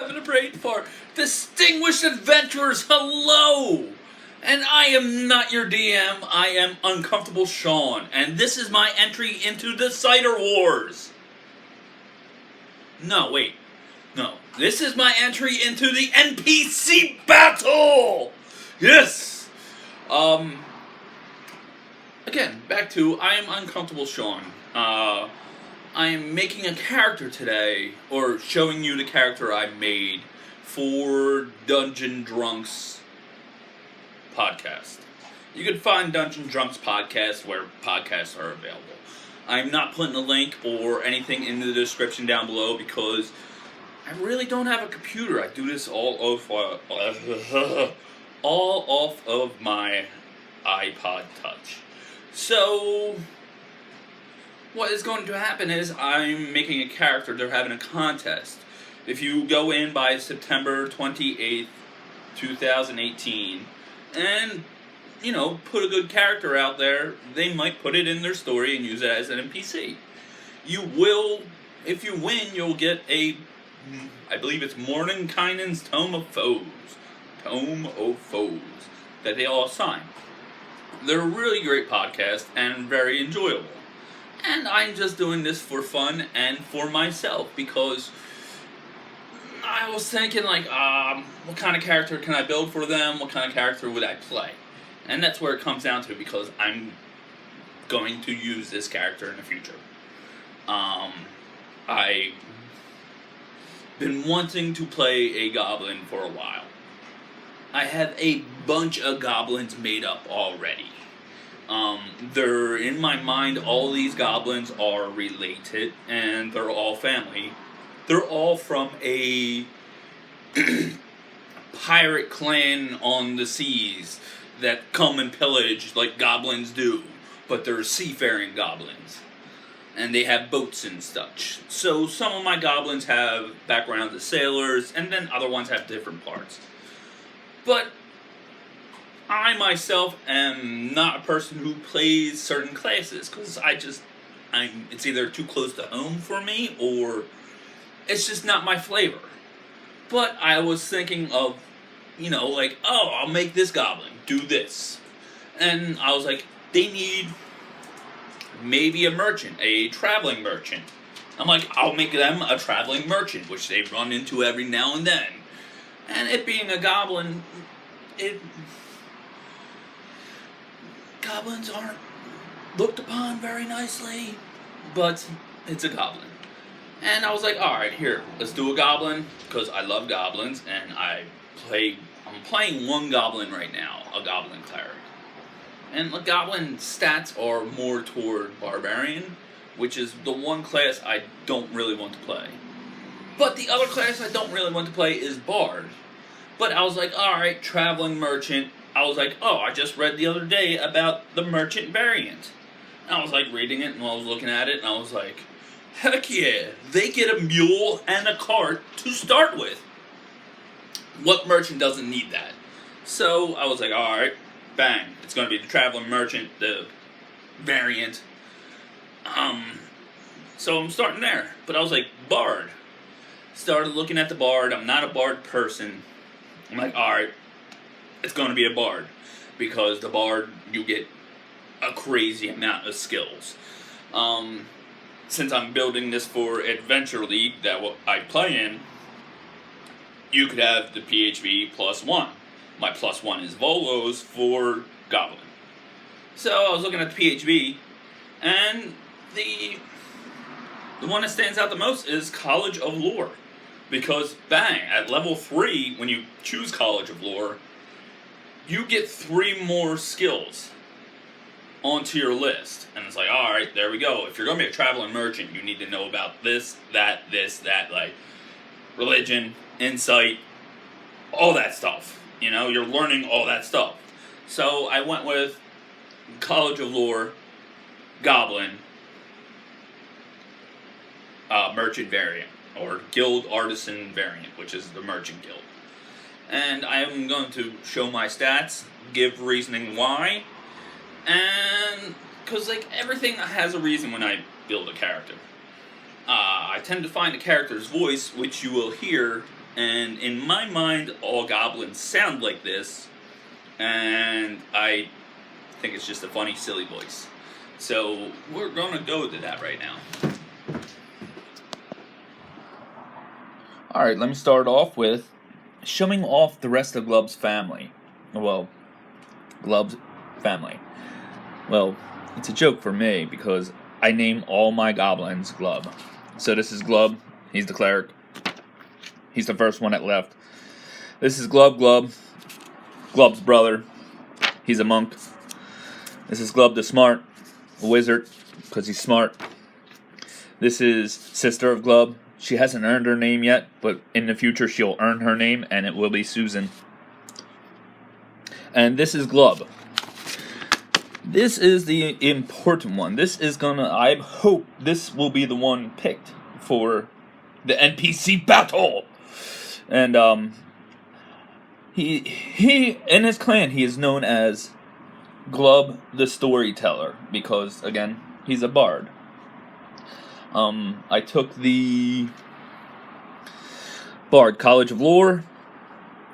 Having a brain fart. Distinguished adventurers, hello! And I am not your DM, I am Uncomfortable Sean, and this is my entry into the Cider Wars. No, wait. No. This is my entry into the NPC Battle! Yes! Again, back to I am Uncomfortable Sean. I am making a character today, or showing you the character I made for Dungeon Drunks podcast. You can find Dungeon Drunks podcast where podcasts are available. I'm not putting a link or anything in the description down below because I really don't have a computer. I do this all off of my iPod Touch. So what is going to happen is I'm making a character. They're having a contest. If you go in by September 28th, 2018, and, you know, put a good character out there, they might put it in their story and use it as an NPC. You will, if you win, you'll get a, I believe it's Mordenkainen's Tome of Foes. Tome of Foes. That they all sign. They're a really great podcast and very enjoyable. And I'm just doing this for fun and for myself because I was thinking, like, what kind of character can I build for them? What kind of character would I play? And that's where it comes down to because I'm going to use this character in the future. I've been wanting to play a goblin for a while. I have a bunch of goblins made up already. They're, in my mind, all these goblins are related, and they're all family. They're all from a pirate clan on the seas that come and pillage like goblins do, but they're seafaring goblins. And they have boats and such. So some of my goblins have backgrounds as sailors, and then other ones have different parts. But I myself am not a person who plays certain classes because it's either too close to home for me or it's just not my flavor. But I was thinking of, you know, like, oh, I'll make this goblin do this. And I was like, they need maybe a merchant, a traveling merchant. I'm like, I'll make them a traveling merchant, which they run into every now and then. And it being a goblin, goblins aren't looked upon very nicely, but it's a goblin. And I was like, alright, here, let's do a goblin, because I love goblins, and I'm playing one goblin right now, a goblin cleric. And the goblin stats are more toward barbarian, which is the one class I don't really want to play. But the other class I don't really want to play is bard. But I was like, alright, traveling merchant. I was like, oh, I just read the other day about the merchant variant. And I was like reading it and I was looking at it and I was like, heck yeah, they get a mule and a cart to start with. What merchant doesn't need that? So I was like, alright, bang. It's going to be the traveling merchant, the variant. So I'm starting there. But I was like, bard. Started looking at the bard. I'm not a bard person. I'm like, alright, it's going to be a bard. Because the bard, you get a crazy amount of skills. Since I'm building this for Adventure League that I play in, you could have the PHB +1. My +1 is Volos for Goblin. So I was looking at the PHB, and the one that stands out the most is College of Lore. Because, bang, at level 3, when you choose College of Lore, you get 3 more skills onto your list. And it's like, alright, there we go. If you're going to be a traveling merchant, you need to know about this, that, like, religion, insight, all that stuff. You know, you're learning all that stuff. So I went with College of Lore, Goblin, Merchant variant. Or Guild Artisan variant, which is the Merchant Guild. And I am going to show my stats, give reasoning why, and because like everything has a reason when I build a character. I tend to find a character's voice, which you will hear And in my mind, all goblins sound like this, and I think it's just a funny, silly voice. So we're gonna go to that right now. Alright, let me start off with showing off the rest of Glub's family. Well, Glub's family. Well, it's a joke for me because I name all my goblins Glub. So this is Glub, he's the cleric. He's the first one that left. This is Glub, Glub's brother. He's a monk. This is Glub the smart, a wizard, because he's smart. This is sister of Glub. She hasn't earned her name yet, but in the future she'll earn her name, and it will be Susan. And this is Glub. This is the important one. This is gonna, I hope this will be the one picked for the NPC Battle. And he in his clan he is known as Glub the Storyteller because again he's a bard. I took the Bard College of Lore.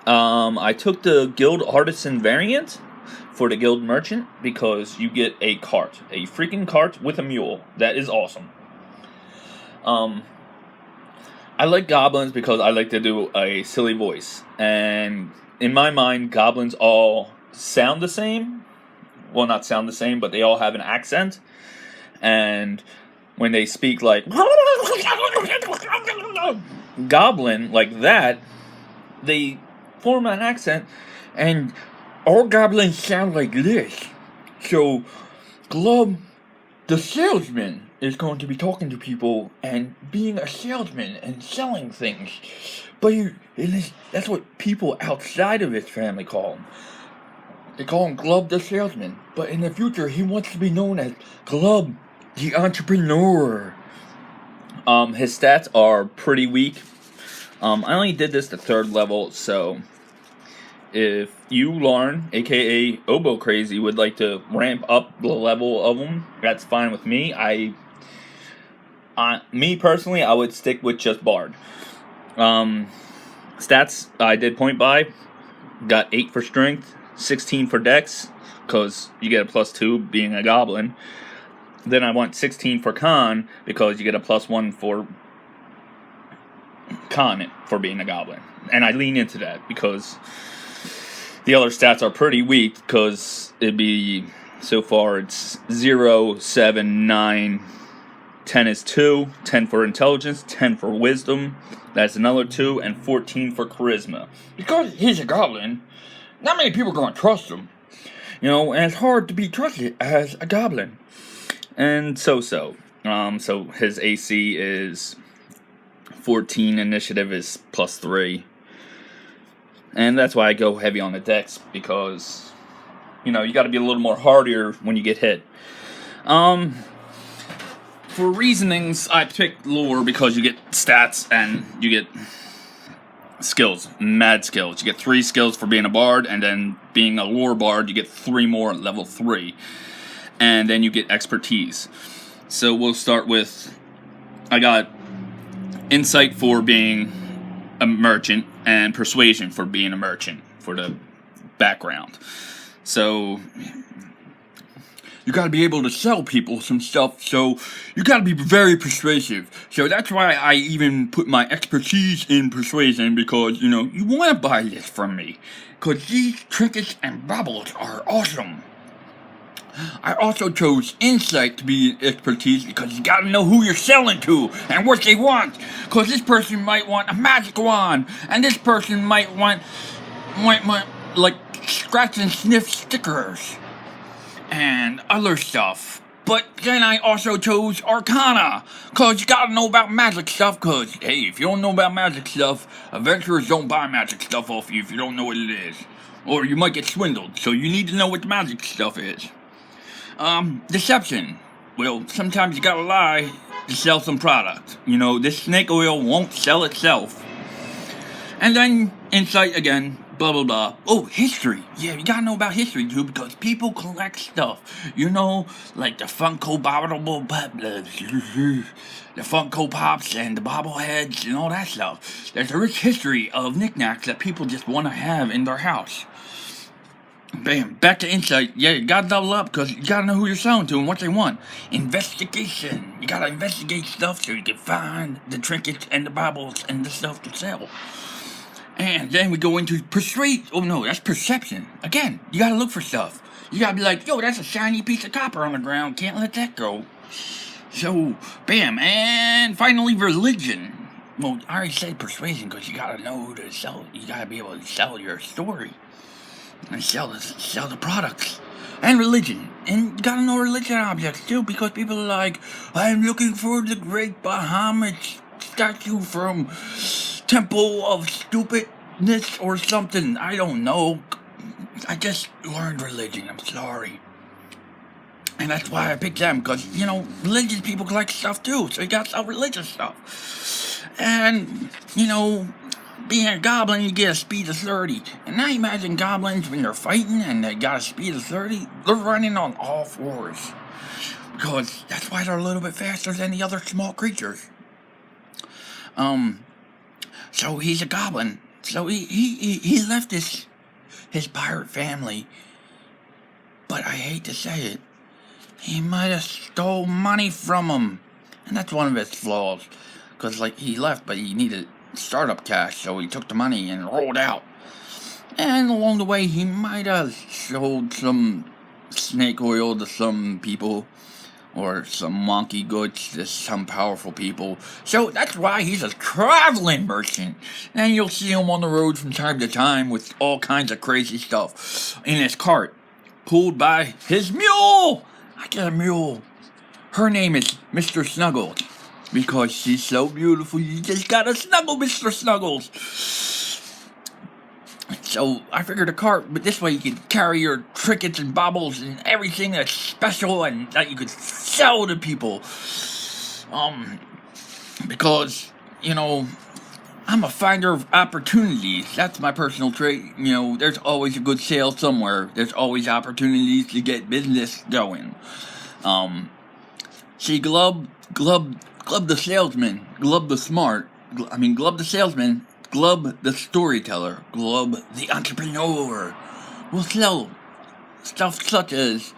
I took the Guild Artisan variant for the Guild Merchant because you get a cart, a freaking cart with a mule. That is awesome. I like goblins because I like to do a silly voice. And in my mind, goblins all sound the same. Well, not sound the same, but they all have an accent. And when they speak like goblin, like that, they form an accent. And all goblins sound like this. So, Glub, the salesman, is going to be talking to people and being a salesman and selling things. But that's what people outside of his family call him. They call him Glub the salesman. But in the future, he wants to be known as Glub the entrepreneur. His stats are pretty weak. I only did this to 3rd level, so if you, Lauren, aka Oboe Crazy, would like to ramp up the level of them, that's fine with me. Me personally, I would stick with just Bard. Stats, I did point by. Got 8 for Strength, 16 for Dex, because you get a +2 being a Goblin. Then I want 16 for Con, because you get a +1 for Con for being a Goblin. And I lean into that, because the other stats are pretty weak, because it'd be, so far, it's 0, 7, 9... 10 is 2, 10 for intelligence, 10 for wisdom, that's another 2, and 14 for charisma. Because he's a goblin, not many people are going to trust him. You know, and it's hard to be trusted as a goblin. And so his AC is 14, initiative is +3. And that's why I go heavy on the dex, because, you know, you got to be a little more hardier when you get hit. For reasonings, I picked lore because you get stats and you get skills, mad skills. You get 3 skills for being a bard, and then being a lore bard, you get 3 more at level 3. And then you get expertise. So we'll start with, I got insight for being a merchant, and persuasion for being a merchant, for the background. So you gotta be able to sell people some stuff, so you gotta be very persuasive. So that's why I even put my expertise in persuasion, because, you know, you wanna buy this from me. Because these trinkets and baubles are awesome. I also chose insight to be expertise, because you gotta know who you're selling to, and what they want. Because this person might want a magic wand, and this person might want like, scratch and sniff stickers and other stuff. But then I also chose Arcana, cause you gotta know about magic stuff, cause, hey, if you don't know about magic stuff, adventurers don't buy magic stuff off you if you don't know what it is. Or you might get swindled, so you need to know what the magic stuff is. Deception. Well, sometimes you gotta lie to sell some product. You know, this snake oil won't sell itself. And then insight again, blah blah blah. Oh, history. Yeah, you gotta know about history too, because people collect stuff. You know, like the Funko the Funko Pops and the bobbleheads and all that stuff. There's a rich history of knickknacks that people just want to have in their house. Bam, back to insight. Yeah, you gotta double up because you gotta know who you're selling to and what they want. Investigation. You gotta investigate stuff so you can find the trinkets and the baubles and the stuff to sell. And then we go into persuade. Oh no, that's perception. Again, you gotta look for stuff. You gotta be like, yo, that's a shiny piece of copper on the ground. Can't let that go. So, bam. And finally, religion. Well, I already said persuasion because you gotta know to sell. You gotta be able to sell your story and sell the products. And religion. And you gotta know religion objects too, because people are like, I'm looking for the great Bahamut statue from Temple of Stupidness or something. I don't know. I just learned religion. I'm sorry. And that's why I picked them, because, you know, religious people collect stuff too, so you gotta sell religious stuff. And, you know, being a goblin, you get a speed of 30. And now you imagine goblins when they're fighting and they got a speed of 30, they're running on all fours. Because that's why they're a little bit faster than the other small creatures. So he's a goblin. So he left his pirate family. But I hate to say it, he might have stole money from them. And that's one of his flaws. Because, like, he left, but he needed startup cash, so he took the money and rolled out. And along the way, he might have sold some snake oil to some people, or some monkey goods to some powerful people. So that's why he's a traveling merchant. And you'll see him on the road from time to time with all kinds of crazy stuff in his cart, pulled by his mule. I get a mule. Her name is Mr. Snuggles. Because she's so beautiful, you just gotta snuggle Mr. Snuggles. So I figured a cart, but this way you could carry your trinkets and baubles and everything that's special and that you could sell to people. Because, you know, I'm a finder of opportunities. That's my personal trait. You know, there's always a good sale somewhere. There's always opportunities to get business going. See, Glub the salesman, Glub the smart, Glub the salesman, Glub the storyteller, Glub the entrepreneur will sell stuff such as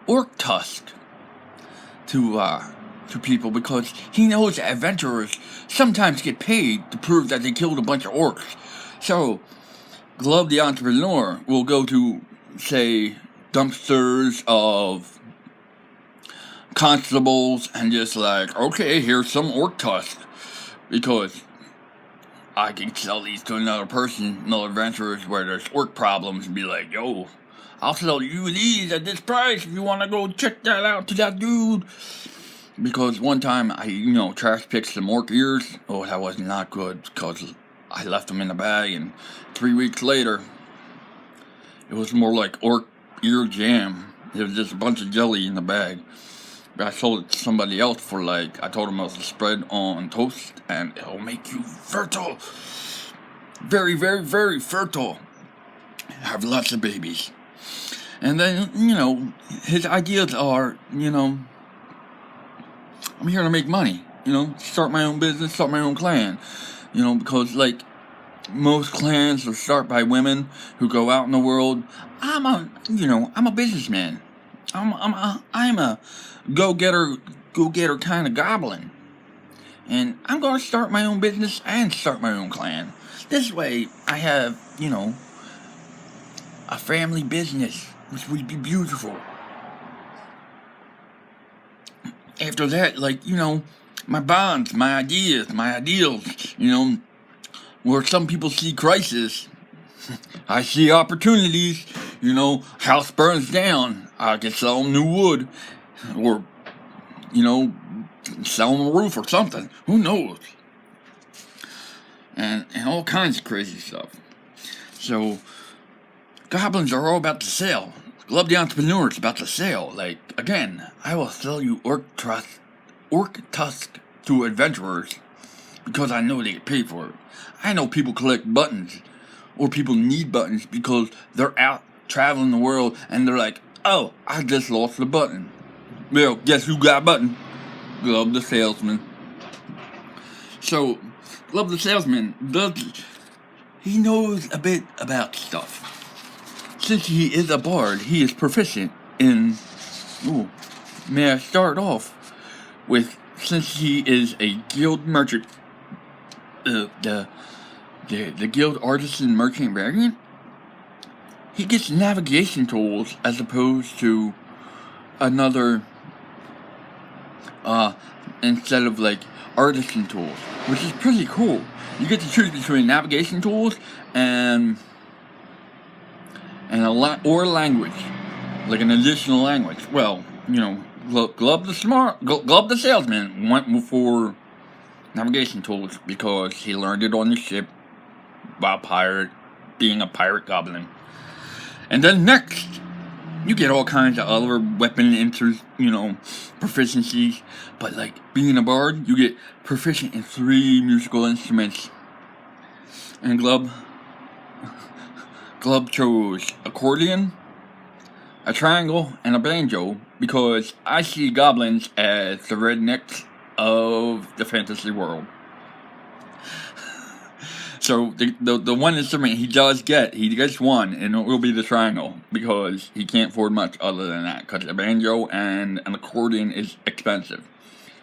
orc tusk to people, because he knows that adventurers sometimes get paid to prove that they killed a bunch of orcs. So, Glub the entrepreneur will go to, say, dumpsters of constables and just like, okay, here's some orc tusk, because I can sell these to another person, another adventurers where there's orc problems, and be like, yo, I'll sell you these at this price if you want to go check that out to that dude. Because one time I, trash picked some orc ears. Oh, that was not good, because I left them in the bag, and 3 weeks later it was more like orc ear jam. It was just a bunch of jelly in the bag. I sold it to somebody else for I told him it was a spread on toast and it'll make you fertile. Very, very, very fertile. Have lots of babies. And then, his ideas are, I'm here to make money, start my own business, start my own clan, because most clans are started by women who go out in the world. I'm a businessman. I'm a go-getter kind of goblin. And I'm going to start my own business and start my own clan. This way, I have, a family business, which would be beautiful. After that, my bonds, my ideas, my ideals, where some people see crisis, I see opportunities. House burns down, I can sell them new wood, or, sell them a roof or something. Who knows? And all kinds of crazy stuff. So, goblins are all about to sell. Glub the entrepreneur is about to sell. Again, I will sell you orc tusk to adventurers because I know they get paid for it. I know people collect buttons, or people need buttons because they're out traveling the world and they're like, oh, I just lost the button. Well, guess who got a button? Glub the salesman. So, Glub the salesman he knows a bit about stuff. Since he is a bard, he is proficient in. Ooh, may I start off with, since he is a guild merchant, the guild artisan merchant variant, he gets navigation tools as opposed to another, instead of like artisan tools, which is pretty cool. You get to choose between navigation tools and or language, like an additional language. Well, Glub the salesman went for navigation tools because he learned it on the ship while being a pirate goblin. And then next, you get all kinds of other weapon proficiencies. But like being a bard, you get proficient in 3 musical instruments. And Glub chose accordion, a triangle, and a banjo because I see goblins as the rednecks of the fantasy world. So the one instrument he gets one, and it will be the triangle because he can't afford much other than that because a banjo and an accordion is expensive.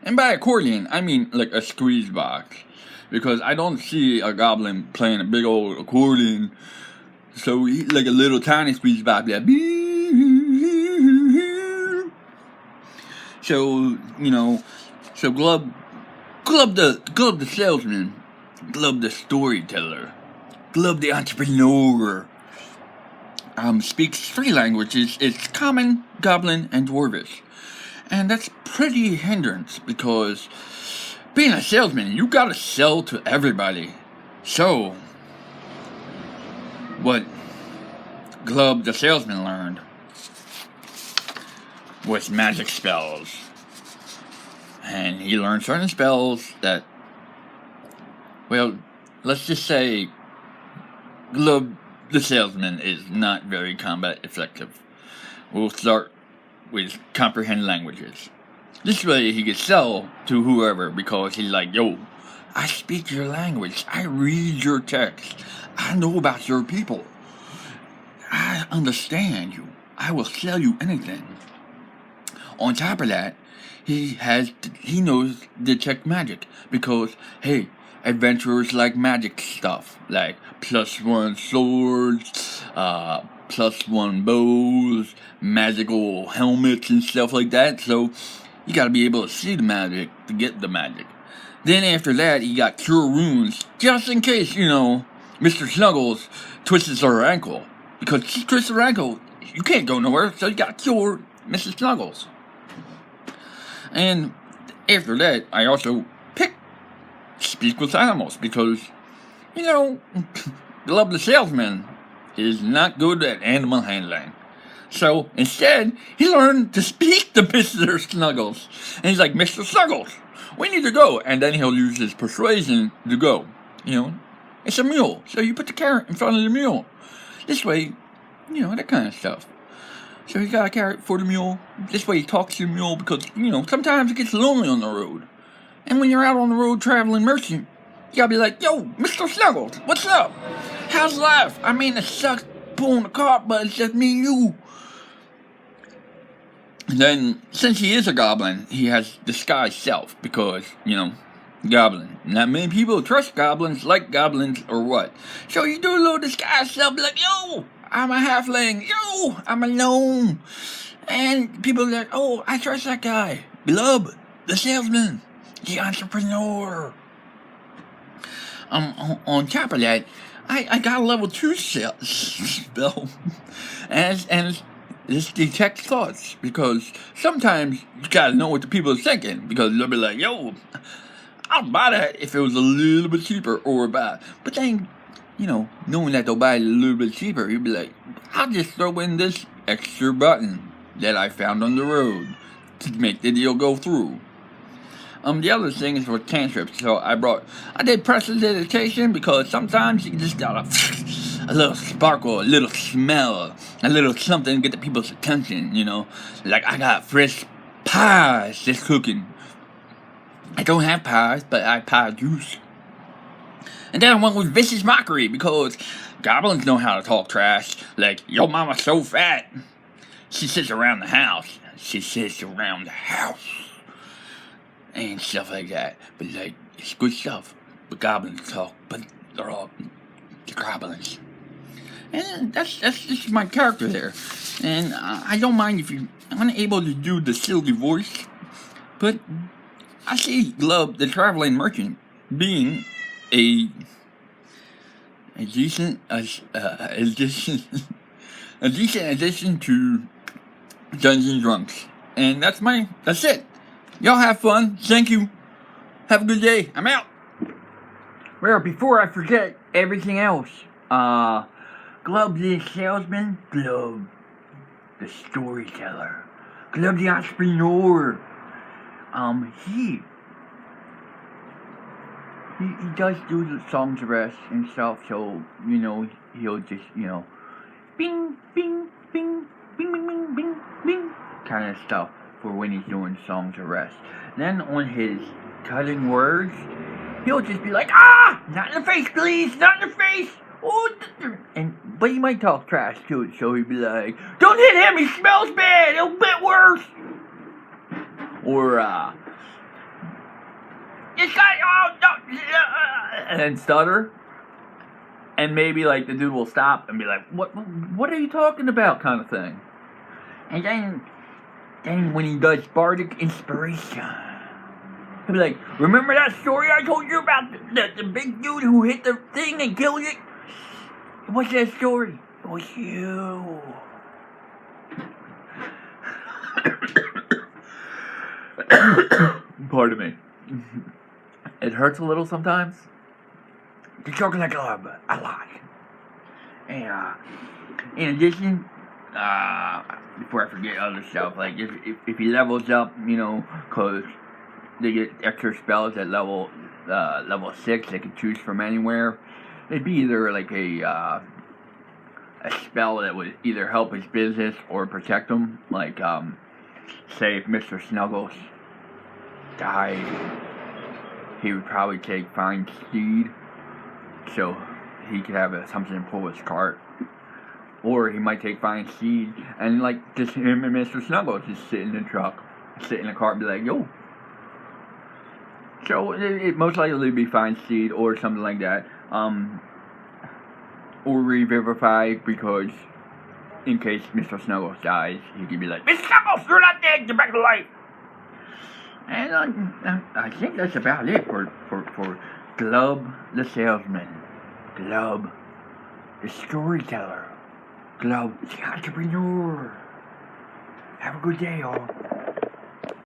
And by accordion, I mean like a squeeze box, because I don't see a goblin playing a big old accordion. So he like a little tiny squeeze box, like, so Glub the salesman, Glub the storyteller, Glub the entrepreneur, speaks 3 languages. It's Common, Goblin, and Dwarvish. And that's pretty hindrance because being a salesman, you gotta sell to everybody. So, what Glub the salesman learned was magic spells. And he learned certain spells that, well, let's just say Glub the salesman is not very combat effective. We'll start with comprehend languages. This way he can sell to whoever because he's like, yo, I speak your language. I read your text. I know about your people. I understand you. I will sell you anything. On top of that, he knows detect magic because, hey, adventurers like magic stuff, like +1 swords, +1 bows, magical helmets and stuff like that. So you gotta be able to see the magic to get the magic. Then after that, you got cure wounds, just in case, Mr. Snuggles twists her ankle. Because she twists her ankle, you can't go nowhere, so you gotta cure Mrs. Snuggles. And after that, I also speak with animals because, Glub the salesman is not good at animal handling. So instead, he learned to speak to Mr. Snuggles. And he's like, Mr. Snuggles, we need to go. And then he'll use his persuasion to go. It's a mule, so you put the carrot in front of the mule. This way, that kind of stuff. So he got a carrot for the mule. This way he talks to the mule because, sometimes it gets lonely on the road. And when you're out on the road traveling merchant, you gotta be like, yo, Mr. Snuggles, what's up? How's life? I mean, it sucks pulling the cart, but it's just me and you. And then, since he is a goblin, he has disguised self because, goblin. Not many people trust goblins, like goblins, or what. So you do a little disguised self, like, yo, I'm a halfling. Yo, I'm a gnome. And people are like, oh, I trust that guy. Glub, the salesman, the entrepreneur. On top of that, I got a level 2 spell. and this detects thoughts. Because sometimes you gotta know what the people are thinking. Because they'll be like, yo, I'll buy that if it was a little bit cheaper or buy. But then, knowing that they'll buy it a little bit cheaper, you'll be like, I'll just throw in this extra button that I found on the road to make the deal go through. The other thing is with cantrips. So I did prestidigitation because sometimes you just got a little sparkle, a little smell, a little something to get the people's attention, you know. Like I got fresh pies just cooking. I don't have pies, but I have pie juice. And then I went with vicious mockery because goblins know how to talk trash. Like, your mama's so fat. She sits around the house. She sits around the house. And stuff like that. But like, it's good stuff. But goblins talk, but they're all the goblins. And that's just my character there. And I don't mind if you're unable to do the silly voice. But I see Glub, the traveling merchant, being a decent addition to Dungeons and Drunks. And that's it. Y'all have fun. Thank you. Have a good day. I'm out. Well, before I forget everything else, Glub the salesman, Glub the storyteller, Glub the entrepreneur. He does do the songs of rest and stuff, so, you know, he'll just, you know, bing, bing, bing, bing, bing, bing, bing, bing, kind of stuff for when he's doing songs of rest. Then on his cutting words, he'll just be like, not in the face, please, not in the face. Oh, but he might talk trash too, so he'd be like, don't hit him, he smells bad, it'll get worse. Or, this guy, and then stutter. And maybe, like, the dude will stop and be like, what are you talking about, kind of thing. And then when he does bardic inspiration, he'll be like, remember that story I told you about the big dude who hit the thing and killed it? What's that story? It was you. Pardon me. It hurts a little sometimes. The chocolate club, I like. And in addition, before I forget other stuff, like if he levels up, you know, cause they get extra spells at level 6, they can choose from anywhere. It'd be either like a spell that would either help his business or protect him. Like say if Mr. Snuggles died, he would probably take Fine Steed, so he could have something to pull his cart. Or he might take Fine Steed and like just him and Mr. Snuggles just sit in the truck, sit in the cart and be like, yo. So it most likely be Fine Steed or something like that. Or Revivify, because in case Mr. Snuggles dies, he could be like, Mr. Snuggles, you're not dead, get back to life. And I think that's about it for Glub the salesman, Glub the storyteller, Glub the entrepreneur. Have a good day, y'all.